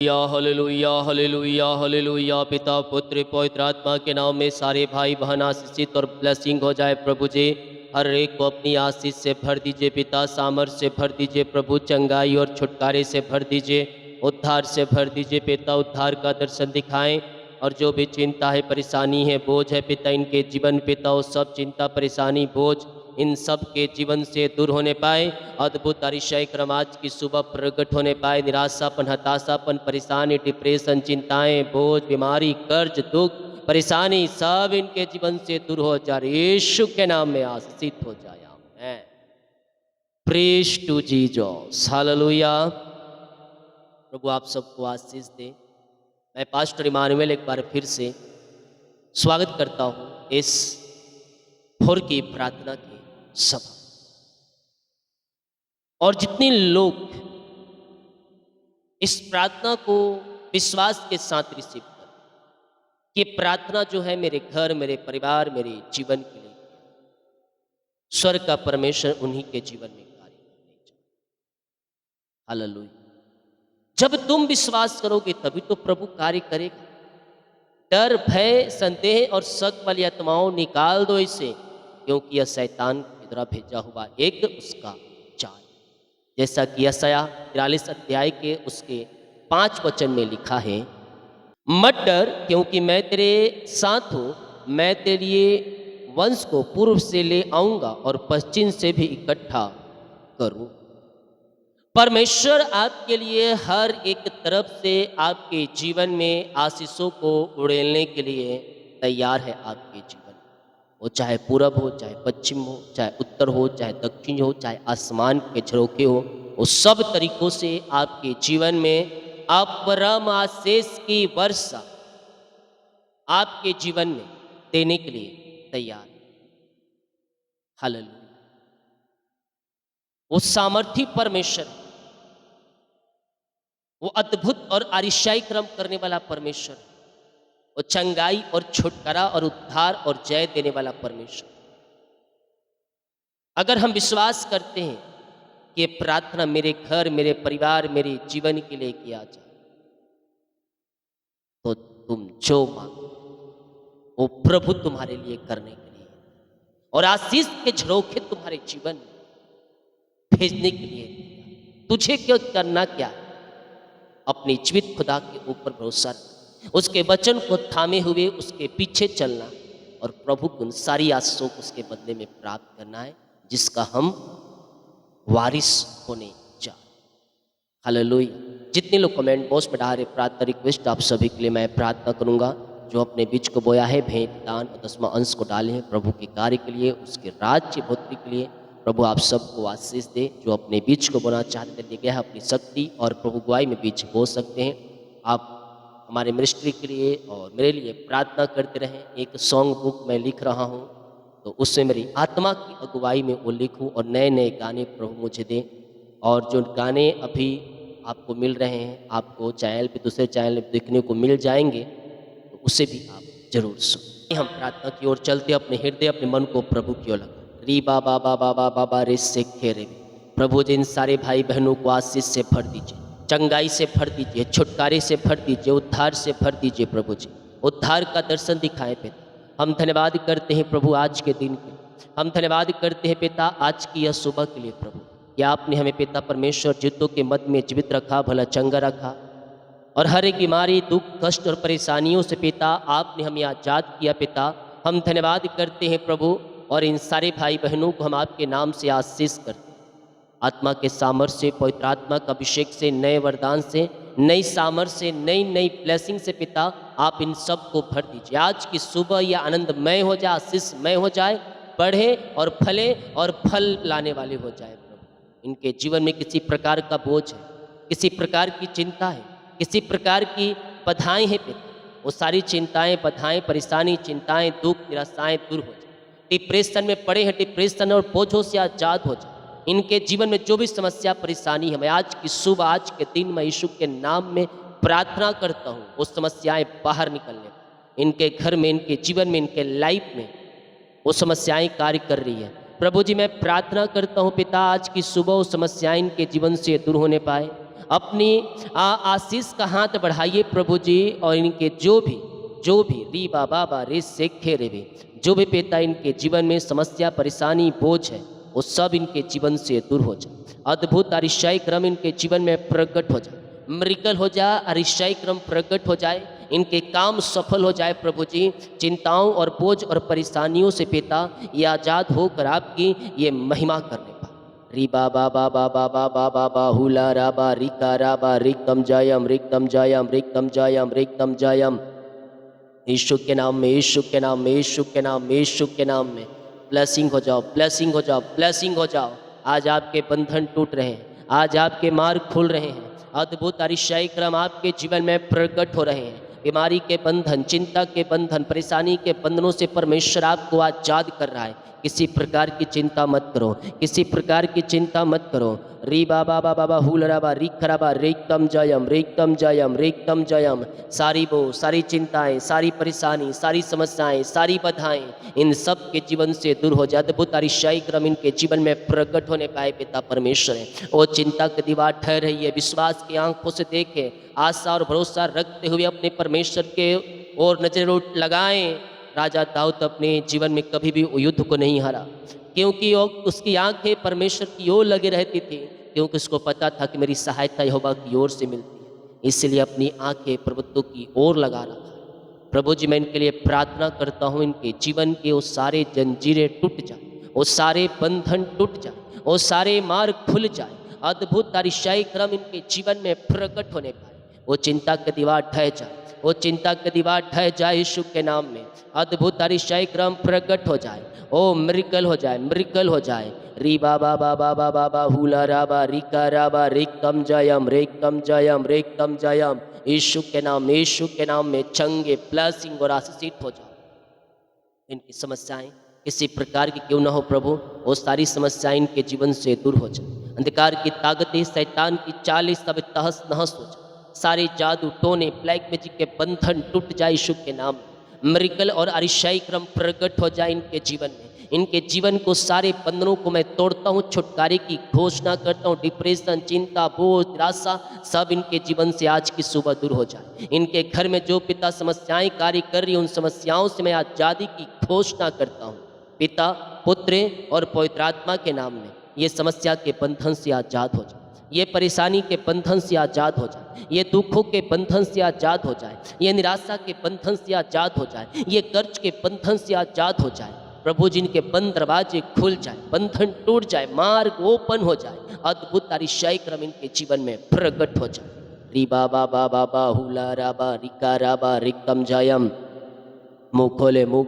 Hallelujah hallelujah hallelujah. पिता पुत्र पवित्र आत्मा के नाम में सारे भाई बहन आशीषित और ब्लेसिंग हो जाए प्रभु जी। हर एक को अपनी आशीष से भर दीजिए पिता, सामर्थ से भर दीजिए प्रभु, चंगाई और छुटकारे से भर दीजिए, उद्धार से भर दीजिए पिता। उद्धार का दर्शन दिखाएं और जो भी चिंता है, परेशानी है, बोझ है पिता, इनके जीवन पिता वो सब चिंता परेशानी बोझ इन सब के जीवन से दूर होने पाए। अद्भुत अतिशय क्रम आज की सुबह प्रकट होने पाए। निराशापन, हताशापन, परेशानी, डिप्रेशन, चिंताएं, बोझ, बीमारी, कर्ज, दुख, परेशानी सब इनके जीवन से दूर हो जाए। यीशु के नाम में आशीषित हो जाए। Amen. Praise to Jesus. Hallelujah. प्रभु आप सबको आशीष दे। मैं पास्टर इमानुएल एक बार फिर से स्वागत करता हूँ इस भोर की प्रार्थना की सभा। और जितने लोग इस प्रार्थना को विश्वास के साथ रिसीव कर, ये प्रार्थना जो है मेरे घर, मेरे परिवार, मेरे जीवन के लिए, स्वर्ग का परमेश्वर उन्हीं के जीवन में कार्य करने जा। हालेलुया। जब तुम विश्वास करोगे तभी तो प्रभु कार्य करेगा। डर, भय, संदेह और शक वाली आत्माओं निकाल दो इसे, क्योंकि यह शैतान के द्वारा भेजा हुआ एक उसका जाल। जैसा कि यशायाह 43 अध्याय के उसके 5 वचन में लिखा है, मत डर क्योंकि मैं तेरे साथ हूँ, मैं तेरे लिए वंश को पूर्व से ले आऊँगा और पश्चिम से भी इकट्ठा करूँ। परमेश्वर आपके लिए हर एक तरफ से आपके जीवन में आशीषों को उड़ेलने के लिए तैयार है। आपके जीवन वो चाहे पूरब हो, चाहे पश्चिम हो, चाहे उत्तर हो, चाहे दक्षिण हो, चाहे आसमान के झरोखे हो, वो सब तरीकों से आपके जीवन में अपरम आशीष की वर्षा आपके जीवन में देने के लिए तैयार है। हालेलुया। वो सामर्थी परमेश्वर, वो अद्भुत और आरिशाई क्रम करने वाला परमेश्वर, वो चंगाई और छुटकारा और उद्धार और जय देने वाला परमेश्वर। अगर हम विश्वास करते हैं कि ये प्रार्थना मेरे घर, मेरे परिवार, मेरे जीवन के लिए किया जाए, तो तुम जो मांगो वो प्रभु तुम्हारे लिए करने के लिए और आशीष के झरोखे तुम्हारे जीवन में भेजने के लिए। तुझे क्यों करना क्या है? अपनी जीवित खुदा के ऊपर भरोसा रखना, उसके वचन को थामे हुए उसके पीछे चलना और प्रभु को उन सारी आशीषों को उसके बदले में प्राप्त करना है जिसका हम वारिस होने जा। हालेलुया। जितने लोग कमेंट बॉक्स में डाल रहे प्रार्थना रिक्वेस्ट, आप सभी के लिए मैं प्रार्थना करूंगा। जो अपने बीज को बोया है, भेंट, दान और 10वां अंश को डाले हैं प्रभु के कार्य के लिए, उसके राज्य भक्ति के लिए, प्रभु आप सबको आशीष दे। जो अपने बीज को बोना चाहते हैं, गया है अपनी शक्ति और प्रभु गुआई में बीज बो सकते हैं। आप हमारे मिनिस्ट्री के लिए और मेरे लिए प्रार्थना करते रहें। एक सॉन्ग बुक मैं लिख रहा हूँ, तो उससे मेरी आत्मा की अगुवाई में वो लिखूँ और नए नए गाने प्रभु मुझे दें। और जो गाने अभी आपको मिल रहे हैं, आपको चैनल पे, दूसरे चैनल पे देखने को मिल जाएंगे, तो उसे भी आप जरूर सुनो। हम प्रार्थना की ओर चलते, अपने हृदय, अपने मन को प्रभु की ओर लगा। री बाबा बाबा बाबा बा रे से खेरे। प्रभु जी इन सारे भाई बहनों को आशीष से भर दीजिए, चंगाई से भर दीजिए, छुटकारे से भर दीजिए, उद्धार से भर दीजिए। प्रभु जी उद्धार का दर्शन दिखाए पिता। हम धन्यवाद करते हैं प्रभु आज के दिन के लिए। हम धन्यवाद करते हैं पिता आज की यह सुबह के लिए प्रभु, कि आपने हमें पिता परमेश्वर जिद्दों के मध्य में जीवित रखा, भला चंगा रखा और हर एक बीमारी, दुख, कष्ट और परेशानियों से पिता आपने हमें आज़ाद किया पिता। हम धन्यवाद करते हैं प्रभु और इन सारे भाई बहनों को हम आपके नाम से आशीष करते हैं। आत्मा के सामर्थ्य से, पवित्र आत्मा का अभिषेक से, नए वरदान से, नई सामर्थ्य से, नई नई ब्लेसिंग से पिता आप इन सब को भर दीजिए। आज की सुबह यह आनंदमय हो जाए, आशीषमय हो जाए, बढ़े और फले और फल लाने वाले हो जाए प्रभु। इनके जीवन में किसी प्रकार का बोझ है, किसी प्रकार की चिंता है, किसी प्रकार की बाधाएं हैं पिता, वो सारी चिंताएं, बाधाएं, परेशानी, चिंताएं, दुख, निराशाएं दूर हो जाए। डिप्रेशन में पड़े हैं, डिप्रेशन और बोझों से आजाद हो जाए। इनके जीवन में जो भी समस्या परेशानी है, मैं आज की सुबह, आज के दिन मैं यीशु के नाम में प्रार्थना करता हूँ वो समस्याएं बाहर निकलने। इनके घर में, इनके जीवन में, इनके लाइफ में वो समस्याएं कार्य कर रही है। प्रभु जी मैं प्रार्थना करता हूँ पिता आज की सुबह वो समस्याएं इनके जीवन से दूर होने पाए। अपनी आशीष का हाथ बढ़ाइए प्रभु जी, और इनके जो भी री बाबा रे सेखे रे वे, जो भी पिता इनके जीवन में समस्या परेशानी बोझ है, वो सब इनके जीवन से दूर हो जाए। अद्भुत अरिशाई क्रम इनके जीवन में प्रकट हो जाए, मृगल हो जाए, अरिशाई क्रम प्रकट हो जाए, इनके काम सफल हो जाए प्रभु जी। चिंताओं और बोझ और परेशानियों से पिता ये आज़ाद होकर आपकी ये महिमा करने पाए। री बाबा बाबा बाबा बाबा बाहुला राबा रिका राबा रिक्तम जयम रिक्तम जयम रिक्तम जयम रिक्तम जयम। यीशु के नाम में, यीशु के नाम में, यीशु के नाम में, यीशु के नाम में ब्लेसिंग हो जाओ, ब्लेसिंग हो जाओ, ब्लेसिंग हो जाओ। आज आपके बंधन टूट रहे हैं, आज आपके मार्ग खुल रहे हैं, अद्भुत अरिशाई क्रम आपके जीवन में प्रकट हो रहे हैं। बीमारी के बंधन, चिंता के बंधन, परेशानी के बंधनों से परमेश्वर आपको आजाद कर रहा है। किसी प्रकार की चिंता मत करो, किसी प्रकार की चिंता मत करो। री बाबा बाबा बा हुल राबा री खराबा रेकम जयम रेकम जयम रेकम जयम। सारी चिंताएं, सारी परेशानी, सारी समस्याएं, सारी बाधाएं इन सब के जीवन से दूर हो जाए। अद्भुत अरिशाई क्रम इनके जीवन में प्रकट होने पाए पिता परमेश्वर है। वो चिंता की दीवार ठहर रही है, विश्वास की आंखों से देखे, आशा और भरोसा रखते हुए अपने परमेश्वर के ओर नजर लगाएं। राजा दाऊद अपने जीवन में कभी भी युद्ध को नहीं हारा, क्योंकि उसकी आंखें परमेश्वर की ओर लगी रहती थी, क्योंकि उसको पता था कि मेरी सहायता यहोवा की ओर से मिलती है। इसलिए अपनी आंखें प्रभुत्व की ओर लगा रखा। प्रभु जी, मैं इनके लिए प्रार्थना करता हूँ, इनके जीवन के वो सारे जंजीरें टूट जाए, वो सारे बंधन टूट जाए, वो सारे मार्ग खुल जाए। अद्भुत अरिशाई क्रम इनके जीवन में प्रकट होने पाए। वो चिंता की दीवार ढह जाए, वो चिंता की दीवार ढह जाए यीशु के नाम में। अद्भुत अरिशाई क्रम प्रकट हो जाए, ओ मिरेकल हो जाए, मिरेकल हो जाए। री बाबा बाबा बाबा बा हुला राबा रिका राबा रेकम जयम रेकम जयम रेकम जयम। यीशु के नाम में, यीशु के नाम में चंगे ब्लेसिंग और आशीषित हो जाओ। इनकी समस्याएं किसी प्रकार की क्यों ना हो प्रभु, वो सारी समस्याएं इनके जीवन से दूर हो जाए। अंधकार की ताकतें, शैतान की चालें सब तहस नहस हो जाए। सारे जादू टोने ब्लैक मैजिक के बंधन टूट जाए यीशु के नाम में। मिरेकल और अरिशाई क्रम प्रकट हो जाए इनके जीवन में। इनके जीवन को सारे बंधनों को मैं तोड़ता हूँ, छुटकारे की घोषणा करता हूँ। डिप्रेशन, चिंता, बोझ, निराशा सब इनके जीवन से आज की सुबह दूर हो जाए। इनके घर में जो पिता समस्याएं कार्य कर रही हैं, उन समस्याओं से मैं आजादी की घोषणा करता हूँ। पिता, पुत्र और पवित्र आत्मा के नाम में ये समस्या के बंधन से आजाद हो जाए, ये परेशानी के बंधन से आजाद हो जाए, ये दुखों के बंधन से आजाद हो जाए, ये निराशा के बंधन से आजाद हो जाए, ये कर्ज के बंधन से आजाद हो जाए। प्रभु जी इनके बंद दरवाजे खुल जाए, बंधन टूट जाए, मार्ग ओपन हो जाए। अद्भुत अरिशाई क्रम इनके जीवन में प्रकट हो जाए। री बाबा बाबा बाहुला राबा रिका राबा रिकम जयम। मुंह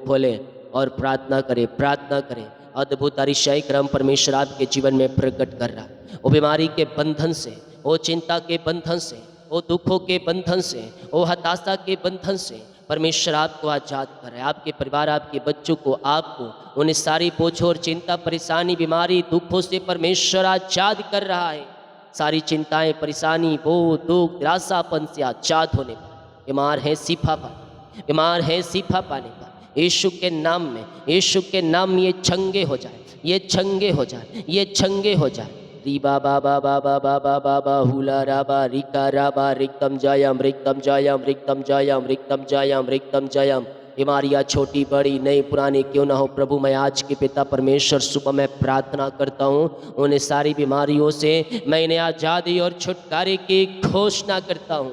खोले और प्रार्थना करें, प्रार्थना करें। अद्भुत अरिशाई क्रम परमेश्वर आपके जीवन में प्रकट कर रहा है। वो बीमारी के बंधन से, वो चिंता के बंधन से, वो दुखों के बंधन से, वो हताशा के बंधन से परमेश्वर आपको आजाद कर रहा है। आपके परिवार, आपके बच्चों को, आपको उन्हें सारी बोझों और चिंता, परेशानी, बीमारी, दुखों से परमेश्वर आजाद कर रहा है। सारी चिंताएं, परेशानी, बोझ, दुख, निराशापन से आजाद होने पर बीमार है शिफा पाने, बीमार है शिफा पाने पर यीशु के नाम में, यीशु के नाम में ये छंगे हो जाए, ये छंगे हो जाए, ये छंगे हो जाए। री बाबा बाबा बाबा बाबा बाहुला राबा रिका राबा रिक्तम जयम रिक्तम जयम रिक्तम जयम रिक्तम जयम रिक्तम जयम। बीमारियाँ छोटी बड़ी नई पुरानी क्यों ना हो प्रभु, मैं आज के पिता परमेश्वर सुबह मैं प्रार्थना करता हूँ, उन्हें सारी बीमारियों से मैं इन्हें आज़ादी और छुटकारे की घोषणा करता हूँ।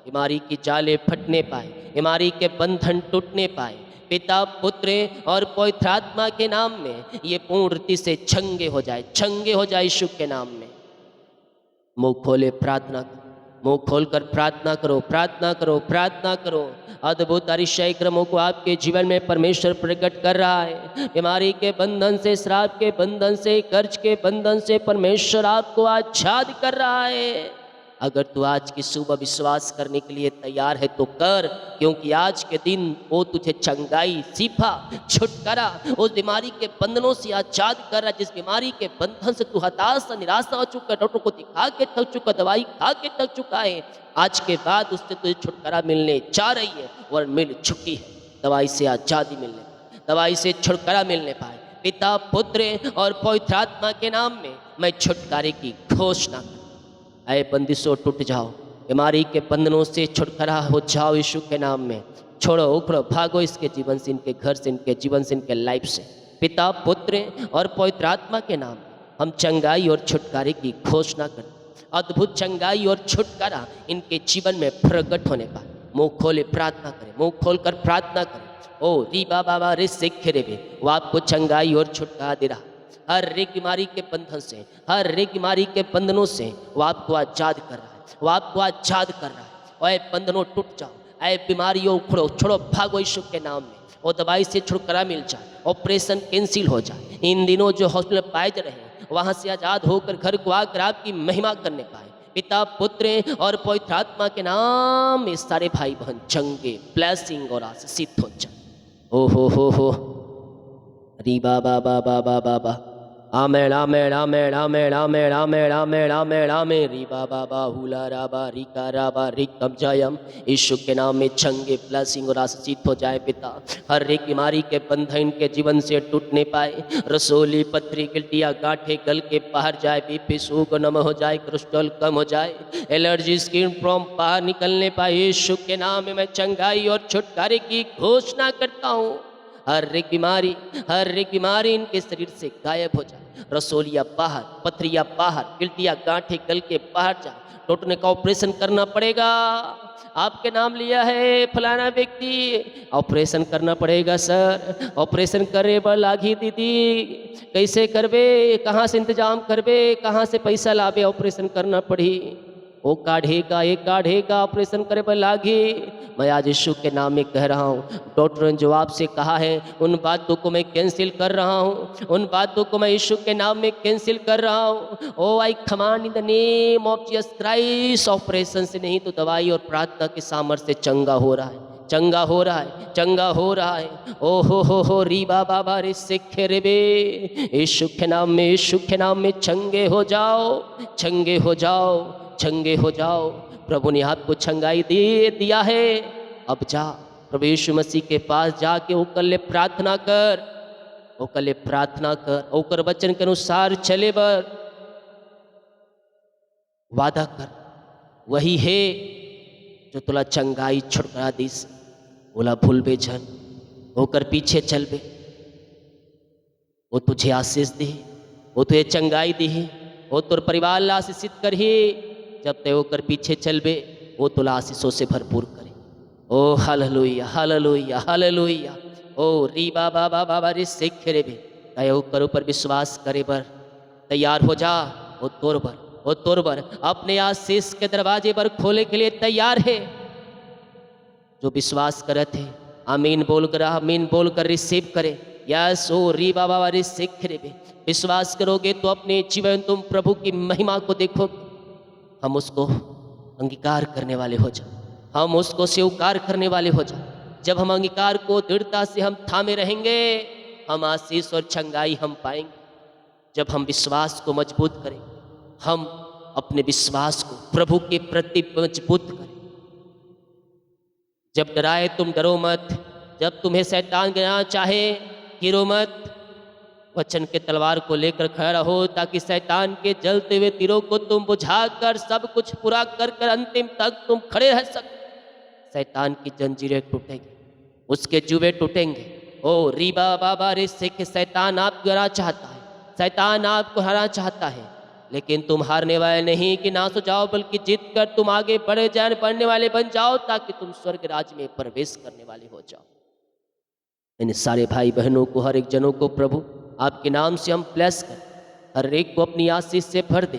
बीमारी की जाले फटने पाए, बीमारी के बंधन टूटने पाए। पिता, पुत्र और पवित्र आत्मा के नाम में ये पूर्ण रीति से छंगे हो जाए, छंगे हो जाए यीशु के नाम में। मुंह खोले प्रार्थना, मुंह खोलकर प्रार्थना करो, प्रार्थना करो, प्रार्थना करो। अद्भुत अरिशाई क्रमों को आपके जीवन में परमेश्वर प्रकट कर रहा है। बीमारी के बंधन से, श्राप के बंधन से, कर्ज के बंधन से परमेश्वर आपको आजाद कर रहा है। अगर तू आज की सुबह विश्वास करने के लिए तैयार है तो कर, क्योंकि आज के दिन वो तुझे चंगाई, शिफा, छुटकारा, उस बीमारी के बंधनों से आजाद कर रहा है। जिस बीमारी के बंधन से तू हताश, निराशा हो चुका, डॉक्टर को दिखा के थक चुका, दवाई खा के थक चुका है, आज के बाद उससे तुझे छुटकारा मिलने जा रही है और मिल चुकी है। दवाई से आजादी मिलने, दवाई से छुटकारा मिलने पाए। पिता, पुत्र और पवित्र आत्मा के नाम में मैं छुटकारे की घोषणा ऐ बंदिशों टूट जाओ, बीमारी के बंधनों से छुटकारा हो जाओ यीशु के नाम में। छोड़ो उखड़ो भागो इसके जीवन से, इनके घर से, इनके जीवन से, इनके लाइफ से। पिता पुत्र और पवित्र आत्मा के नाम में हम चंगाई और छुटकारे की घोषणा करते। अद्भुत चंगाई और छुटकारा इनके जीवन में प्रकट होने का। मुंह खोले प्रार्थना करें, मुंह खोलकर प्रार्थना करें। ओ रीबा बाबा रे सिख रे, वो आपको चंगाई और छुटकारा दे रहा। हर एक बीमारी के बंधन से, हर एक बीमारी के बंधनों से वो आपको आजाद कर रहा है, वो आपको आजाद कर रहा है। और बंधनों टूट जाओ, ऐ बीमारियों उखड़ो, छोड़ो भागो यीशु के नाम में। और दवाई से छुटकारा मिल जाए, ऑपरेशन कैंसिल हो जाए। इन दिनों जो हॉस्पिटल पाए जा रहे हैं वहाँ से आजाद होकर घर को आकर आपकी महिमा करने पाए। पिता पुत्र और पवित्र आत्मा के नाम में सारे भाई बहन चंगे, ब्लेसिंग और आशीषित हो जाए। ओ हो री बाबा बाबा बाबा बा आमेन आमेन आमेन आमेन आमेन आमेन आमेन आमेन आमेन री बाबा बा हुला राबा रिका राबा रिकम जयम। यीशु के नाम में चंगे, ब्लेसिंग और आशीषित हो जाए। पिता हर एक बीमारी के बंधन के जीवन से टूटने पाए। रसोली पथरी गिल्टिया गांठे गल के बाहर जाए, बीपी शुगर नम हो जाए, कोलेस्ट्रॉल कम हो जाए, एलर्जी स्किन प्रॉम बाहर निकलने पाए। यीशु के नाम में मैं चंगाई और छुटकारे की घोषणा करता हूँ। हर एक बीमारी इनके शरीर से गायब हो जाए। रसोलिया बाहर, पथरिया बाहर, गिल्टिया गांठे गल के बाहर जाए। टूटने का ऑपरेशन करना पड़ेगा। आपके नाम लिया है फलाना व्यक्ति, ऑपरेशन करना पड़ेगा सर। ऑपरेशन करे बर लागी दीदी, कैसे करबे, कहाँ से इंतजाम करबे, कहाँ से पैसा लाबे, ऑपरेशन करना पड़ी। वो काढ़ेगा, एक काढ़ेगा, ऑपरेशन करे पर लागे। मैं आज यीशु के नाम में कह रहा हूँ, डॉक्टर ने जो आपसे कहा है उन बातों को मैं कैंसिल कर रहा हूँ, उन बातों को मैं यीशु के नाम में कैंसिल कर रहा हूँ। O I command in the name of Jesus Christ. Operation से नहीं तो दवाई और प्रार्थना के सामर्थ्य से चंगा हो रहा है, चंगा हो रहा है, चंगा हो रहा है। ओ हो री बाबा बारे सिखे रे बे। यीशु के नाम में, यीशु के नाम में चंगे हो जाओ, चंगे हो जाओ, चंगे हो जाओ। प्रभु ने आपको चंगाई दे दिया है। अब जा प्रभु यीशु मसीह के पास जाके ओकले प्रार्थना कर, ओकले प्रार्थना कर, ओकर वचन के अनुसार चले बर वादा कर। वही है जो तुला चंगाई छुटकारा दीस। बोला भूल बे झन, होकर पीछे चल बे, वो तुझे आशीष दे, वो तुझे चंगाई दी, वो तुर परिवार ला आशीषित कर ही। जब तय होकर पीछे चल बे, वो तुला आशीषों से भरपूर करे। ओ हालेलुया हालेलुया हालेलुया। ओ री बाबा बाबा बा रे सिख रे बे। तय होकर ऊपर विश्वास करे बर तैयार हो जा। वो तोर बर, वो तोर बर अपने आशीष के दरवाजे पर खोले के लिए तैयार है। जो विश्वास करत है आमीन बोलकर, आमीन बोलकर रिसीव करे। यस ओ री बाबा वारी सिख रे बे। विश्वास करोगे तो अपने जीवन तुम प्रभु की महिमा को देखोगे। हम उसको अंगीकार करने वाले हो जाओ, हम उसको स्वीकार करने वाले हो जाओ। जब हम अंगीकार को दृढ़ता से हम थामे रहेंगे, हम आशीष और चंगाई हम पाएंगे। जब हम विश्वास को मजबूत करें, हम अपने विश्वास को प्रभु के प्रति मजबूत करें। जब डराए तुम डरो मत, जब तुम्हें शैतान गिराना चाहे गिरो मत। वचन के तलवार को लेकर खड़ा रहो ताकि शैतान के जलते हुए तीरों को तुम बुझाकर सब कुछ पूरा कर कर अंतिम तक तुम खड़े रह सको। शैतान की जंजीरें टूटेंगी, उसके जुए टूटेंगे। ओ रीबा बाबा रे से कि शैतान आपको हरा चाहता है, शैतान आपको हरा चाहता है, लेकिन तुम हारने वाले नहीं कि नाश हो जाओ, बल्कि जीत कर तुम आगे बढ़े जान बढ़ने वाले बन जाओ, ताकि तुम स्वर्ग राज्य में प्रवेश करने वाले हो जाओ। इन सारे भाई बहनों को, हर एक जनों को प्रभु आपके नाम से हम ब्लेस कर, हर एक को अपनी आशीष से भर दे,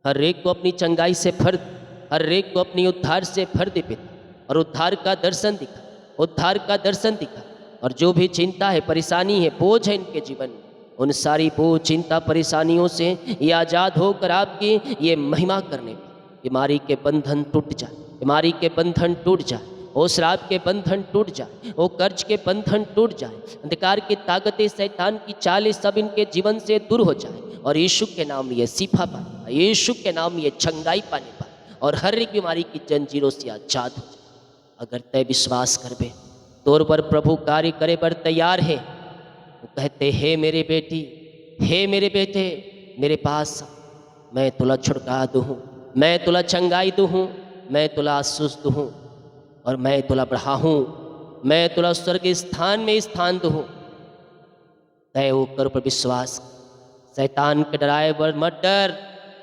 हर एक को अपनी चंगाई से भर दे, हर एक को अपनी उद्धार से भर दे पिता। और उद्धार का दर्शन दिखा, उद्धार का दर्शन दिखा। और जो भी चिंता है, परेशानी है, बोझ है इनके जीवन में, उन सारी बोझ, चिंता, परेशानियों से ये आज़ाद होकर आपकी ये महिमा करने में बीमारी के बंधन टूट जाए, बीमारी के बंधन टूट जाए, वो शराब के बंधन टूट जाए, वो कर्ज के बंधन टूट जाए, अंधकार की ताकतें, शैतान की चालें सब इनके जीवन से दूर हो जाए। और यीशु के नाम ये शिफा पाए, यीशु के नाम ये चंगाई पाने पाए, और हर एक बीमारी की जंजीरों से आजाद हो जाए। अगर तय विश्वास करबे, तौर पर प्रभु कार्य करे पर तैयार है। वो कहते हे मेरे बेटी, हे मेरे बेटे, मेरे पास मैं तुला छुटका दूँ, मैं तुला चंगाई दूँ, मैं तुला आशीष दूँ और मैं तुला बढ़ाऊँ, मैं तुला स्वर्ग स्थान में स्थान दूँ। तय होकर पर विश्वास, शैतान के डराए बर मत डर,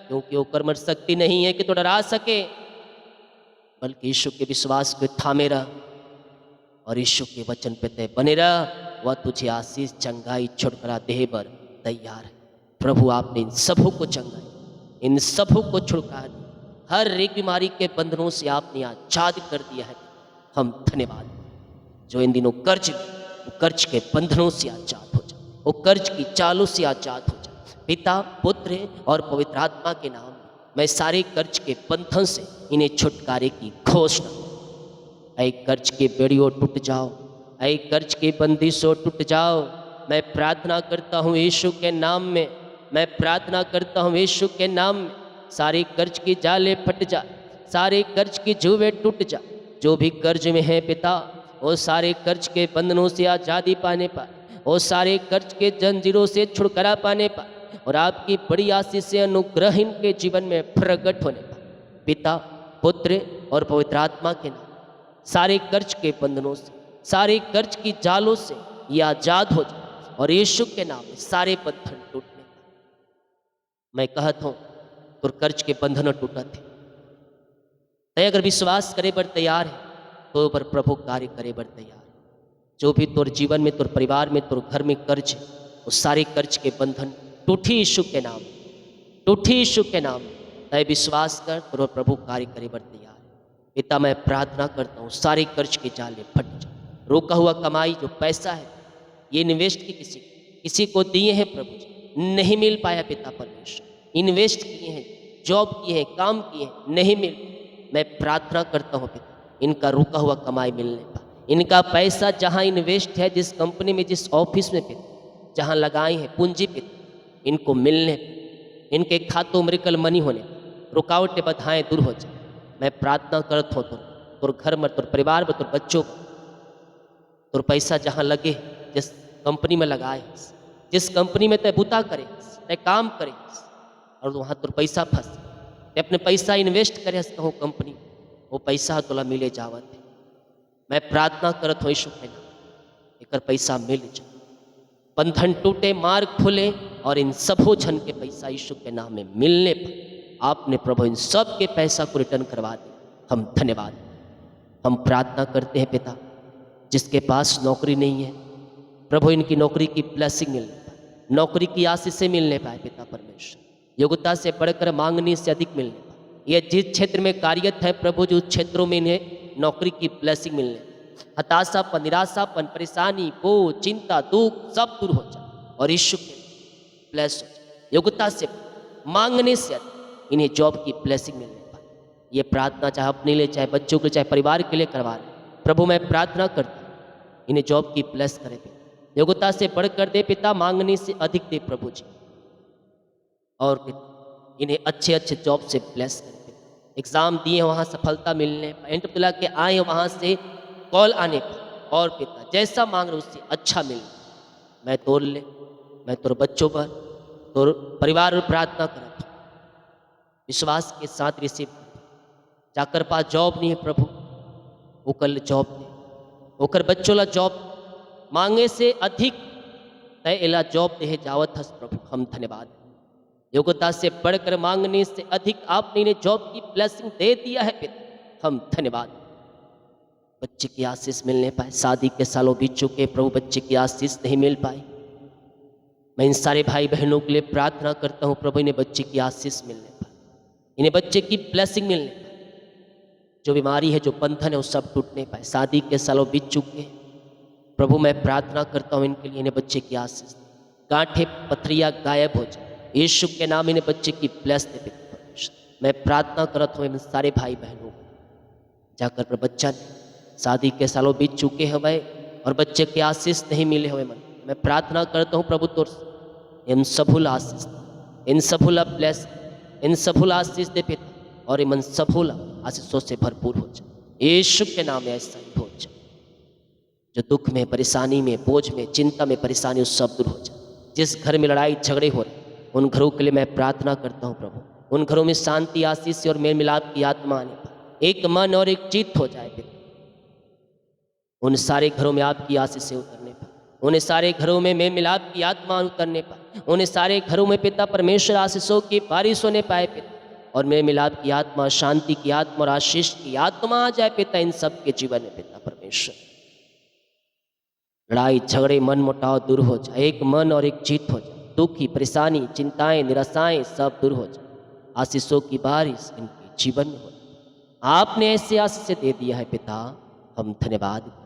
क्योंकि वो कर्म शक्ति नहीं है कि तो डरा सके, बल्कि यीशु के विश्वास को थामे रह और यीशु के वचन पे तय बने रह। वह तुझे आशीष चंगाई छुटकारा देह पर तैयार है। प्रभु आपने इन सबों को चंगाई, इन सबों को छुटकारा दी, हर एक बीमारी के बंधनों से आपने आजाद कर दिया है। हम धन्यवाद। जो इन दिनों कर्ज, वो कर्ज के बंधनों से आजाद हो जाए, वो कर्ज की चालों से आजाद हो जाए। पिता, पुत्र और पवित्र आत्मा के नाम में मैं सारे कर्ज के बंधन से इन्हें छुटकारे की घोषणा। ऐ कर्ज के बेड़ियों टूट जाओ, ऐ कर्ज के बंदिशों टूट जाओ। मैं प्रार्थना करता हूँ यीशु के नाम में, मैं प्रार्थना करता हूँ यीशु के नाम में। सारे कर्ज की जाले फट जा, सारे कर्ज की जुएं टूट जा। जो भी कर्ज में है पिता, वो सारे कर्ज के बंधनों से आज़ादी पाने पाए, वो सारे कर्ज के जंजीरों से छुटकारा पाने पाए और आपकी बड़ी आशीष से अनुग्रह इनके जीवन में प्रकट होने पाए। पिता, पुत्र और पवित्र आत्मा के नाम सारे कर्ज के बंधनों से, सारे कर्ज की जालों से ये आजाद हो जाए और यीशु के नाम में सारे बंधन टूटने। मैं कहता हूँ तुर कर्ज के बंधन टूटा थे, तय अगर विश्वास करे बर तैयार है तो पर प्रभु कार्य करे बर तैयार है। जो भी तुर जीवन में, तुर परिवार में, तुर घर में कर्ज है, उस सारे कर्ज के बंधन टूटी यीशु के नाम, टूटी यीशु के नाम। तय विश्वास कर तुर प्रभु कार्य करे बर तैयार। पिता, मैं प्रार्थना करता हूँ सारे कर्ज के जाले फट जाए। रोका हुआ कमाई जो पैसा है, ये इन्वेस्ट की किसी को दिए हैं प्रभु जी, नहीं मिल पाया पिता परमेश्वर। इन्वेस्ट किए हैं, जॉब किए हैं, काम किए हैं, नहीं मिल। मैं प्रार्थना करता हूँ पिता, इनका रुका हुआ कमाई मिलने पाए, इनका पैसा जहाँ इन्वेस्ट है, जिस कंपनी में, जिस ऑफिस में पिता, जहाँ लगाए हैं पूंजी पिता, इनको मिलने, इनके खातों में रिकल मनी होने, रुकावटें बाधाएं दूर हो जाए। मैं प्रार्थना करता हूँ तुर घर में, तुर परिवार में, तुर बच्चों में, तुर पैसा जहाँ लगे, जिस कंपनी में लगाए, जिस कंपनी में तय बुता करे, तय काम करे और वहाँ तुर पैसा फंस, तय अपने पैसा इन्वेस्ट करे कहूँ कंपनी, वो पैसा तोला मिले जावत है। मैं प्रार्थना करत हूँ यीशु के नाम, एक पैसा मिल जाए, बंधन टूटे, मार्ग खुले और इन सबों जन के पैसा यीशु के नाम में मिलने पर आपने प्रभु इन सब के पैसा को रिटर्न करवा दी। हम धन्यवाद। हम प्रार्थना करते हैं पिता, जिसके पास नौकरी नहीं है प्रभु, इनकी नौकरी की ब्लेसिंग मिलने पाए, नौकरी की आशीष से मिलने पाए पिता परमेश्वर। योग्यता से बढ़कर मांगने से अधिक मिलने पाए। ये जिस क्षेत्र में कार्यरत है प्रभु जी, उस क्षेत्रों में इन्हें नौकरी की ब्लेसिंग मिलने, हताशापन, निराशापन, परेशानी, बोझ, चिंता, दुख सब दूर हो जाए और यीशु के ब्लेस हो जाए। योग्यता से मांगने से अधिक इन्हें जॉब की ब्लेसिंग मिलने पाए। ये प्रार्थना चाहे अपने लिए, चाहे बच्चों के लिए, चाहे परिवार के लिए करवा रहे प्रभु। मैं प्रार्थना करता हूँ इन्हें जॉब की ब्लेस करे पिता, योग्यता से बढ़कर दे पिता, मांगने से अधिक दे प्रभु जी, और इन्हें अच्छे अच्छे जॉब से ब्लेस करे पिता। एग्ज़ाम दिए वहाँ सफलता मिलने, इंटरव्यू के आए वहाँ से कॉल आने पर और पिता जैसा मांग रहे उससे अच्छा मिले। मैं तोड़ ले, मैं तोर बच्चों पर, तोर परिवार पर प्रार्थना करता हूँ, विश्वास के साथ रिसीव। जाकर पास जॉब नहीं है प्रभु, वो कल जॉब दे, होकर बच्चों ला जॉब मांगे से अधिक तय इला जॉब दे जावत हस प्रभु। हम धन्यवाद। योग्यता से बढ़कर मांगने से अधिक आपने इन्हें जॉब की ब्लेसिंग दे दिया है पिता। हम धन्यवाद। बच्चे की आशीष मिलने पाए, शादी के सालों बीत चुके प्रभु, बच्चे की आशीष नहीं मिल पाई। मैं इन सारे भाई बहनों के लिए प्रार्थना करता हूँ प्रभु, इन्हें बच्चे की आशीष मिलने पाए, इन्हें बच्चे की ब्लेसिंग मिलने पाए। जो बीमारी है, जो बंधन है, वो सब टूटने पाए। शादी के सालों बीत चुके प्रभु, मैं प्रार्थना करता हूँ इनके लिए, इन्हें बच्चे की आशीष, गांठें पथरियाँ गायब हो जाए यीशु के नाम। इन्हें बच्चे की ब्लेस दे। मैं प्रार्थना करता हूँ इन सारे भाई बहनों को, जाकर पर बच्चा शादी के सालों बीत चुके हुए और बच्चे की आशीष नहीं मिले हुए मन, मैं प्रार्थना करता हूँ प्रभु तोर इन सबुल आशीष, इन सबुल ब्लेस, इन सबुल आशीष दे पिता, और इन सबुल आशीषों से भरपूर हो जाए यीशु के नाम में। ऐसा ही हो जाए, जो दुख में, परेशानी में, बोझ में, चिंता में, परेशानी, उस सब दूर हो जाए। जिस घर में लड़ाई झगड़े हो रहे उन घरों के लिए मैं प्रार्थना करता हूँ प्रभु, उन घरों में शांति, आशीष और मेल मिलाप की आत्मा आने पाए, एक मन और एक चित्त हो जाए पिता। उन सारे घरों में आपकी आशीषें उतरने पाए, उन सारे घरों में मेल मिलाप की आत्मा उतरने पाए, उन सारे घरों में पिता परमेश्वर आशीषों की बारिश होने पाए पिता, और मेल मिलाप की आत्मा, शांति की आत्मा और आशीष की आत्मा आ जाए पिता इन सब के जीवन में पिता परमेश्वर। लड़ाई झगड़े मन मुटाव दूर हो जाए, एक मन और एक चित्त हो जाए, दुखी परेशानी चिंताएं निराशाएं सब दूर हो जाए, आशीषों की बारिश इनके जीवन में हो। आपने ऐसे आशीष दे दिया है पिता, हम धन्यवाद करते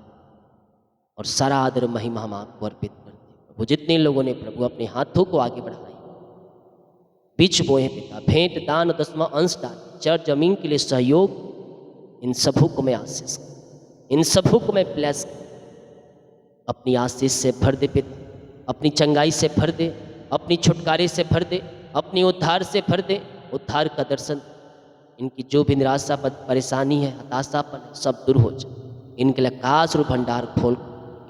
और सारा आदर महिमा हम आपको अर्पित करते हैं प्रभु। जितने लोगों ने प्रभु अपने हाथों को आगे बढ़ाए, बीच बोए पिता, भेंट दान 10वां अंश दान, चर्च जमीन के लिए सहयोग, इन सबों को मैं आशीष, इन सबों को मैं ब्लेस, अपनी आशीष से भर दे पिता, अपनी चंगाई से भर दे, अपनी छुटकारे से भर दे, अपनी उद्धार से भर दे, उद्धार का दर्शन। इनकी जो भी निराशा परेशानी है, हताशापन है, सब दूर हो जाए। इनके लिए आकाश और भंडार खोल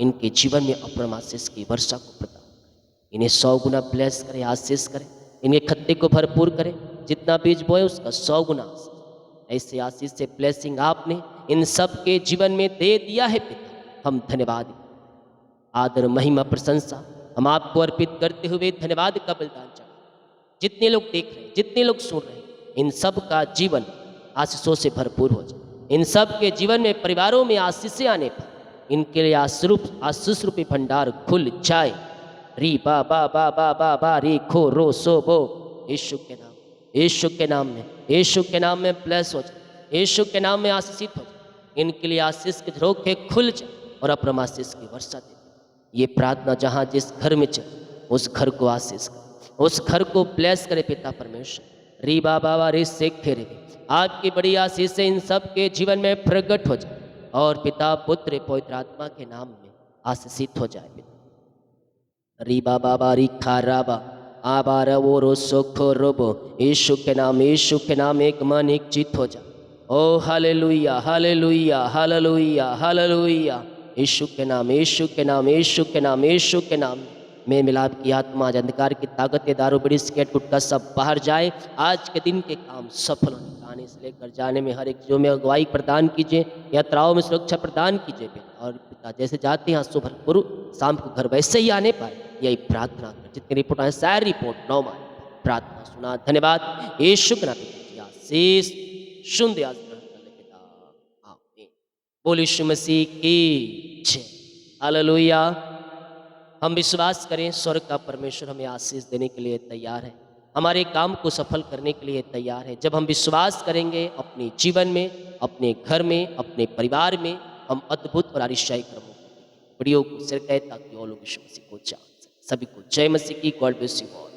इनके जीवन में अपरम आशीष की वर्षा को प्रदान करें, इन्हें 100 गुना ब्लेस करे, आशीष करे, इनके खत्ते को भरपूर करे, जितना बीज बोए उसका 100 गुना आशीष। ऐसे आशीष से ब्लेसिंग आपने इन सब के जीवन में दे दिया है पिता, हम धन्यवाद, आदर महिमा प्रशंसा हम आपको अर्पित करते हुए धन्यवाद का बलिदान चढ़ा। जितने लोग देख रहे हैं, जितने लोग सुन रहे हैं, इन सब का जीवन आशीषों से भरपूर हो जाए, इन सब के जीवन में परिवारों में आशीषें आने पर इनके लिए आशीष रूपी भंडार खुल जाए। री बा बा बा बा बा बा री खो रो सो बो, यीशु के नाम, यीशु के नाम में, यीशु के नाम में ब्लेस हो जाए, यीशु के नाम में आशीषित हो जाए। इनके लिए आशीष के झरोखे खुल जाए और अपरम आशीष की वर्षा दे। ये प्रार्थना जहाँ जिस घर में चले उस घर को आशीष करे, उस घर को ब्लेस करे पिता परमेश्वर। री बाबा वा रे सेखे रे, आपकी बड़ी आशीष से इन सब के जीवन में प्रकट हो जाए और पिता पुत्र पवित्र आत्मा के नाम में आशीषित हो जाए पिता। री बाबा बारी खाराबा आबार वो रो सोखो रोबो, यीशु के नाम, यीशु के नाम एक मन एक चित्त हो जाए। ओ हालेलुया हालेलुया हालेलुया हालेलुया, यीशु के नाम, यीशु के नाम, यीशु के नाम, यीशु के नाम में मिलाप की आत्मा, अंधकार की ताकत, दारू बड़ी सिगरेट गुटखा सब बाहर जाए। आज के दिन के काम सफल होने, आने से लेकर जाने में हर एक जो में अगुवाई प्रदान कीजिए, यात्राओं में सुरक्षा प्रदान कीजिए पिता। और पिता जैसे जाते हैं सुबह गुरु शाम को घर वैसे ही आने पाए, यही प्रार्थना कर। जितनी रिपोर्ट आए सारी रिपोर्ट 9 मान प्रार्थना सुना, धन्यवाद यीशु के नाम। आशीष शुद्ध याद पिता, आमीन। बोल यीशु मसीह की जय, हालेलुया। हम विश्वास करें स्वर्ग का परमेश्वर हमें आशीष देने के लिए तैयार है, हमारे काम को सफल करने के लिए तैयार है। जब हम विश्वास करेंगे अपने जीवन में, अपने घर में, अपने परिवार में, हम अद्भुत और आश्चर्यशाली कर्मों वीडियो को शेयर करें ताकि और लोग यीशु मसीह को जान सकें। सभी को जय मसीह की, गॉड ब्लेस यू ऑल।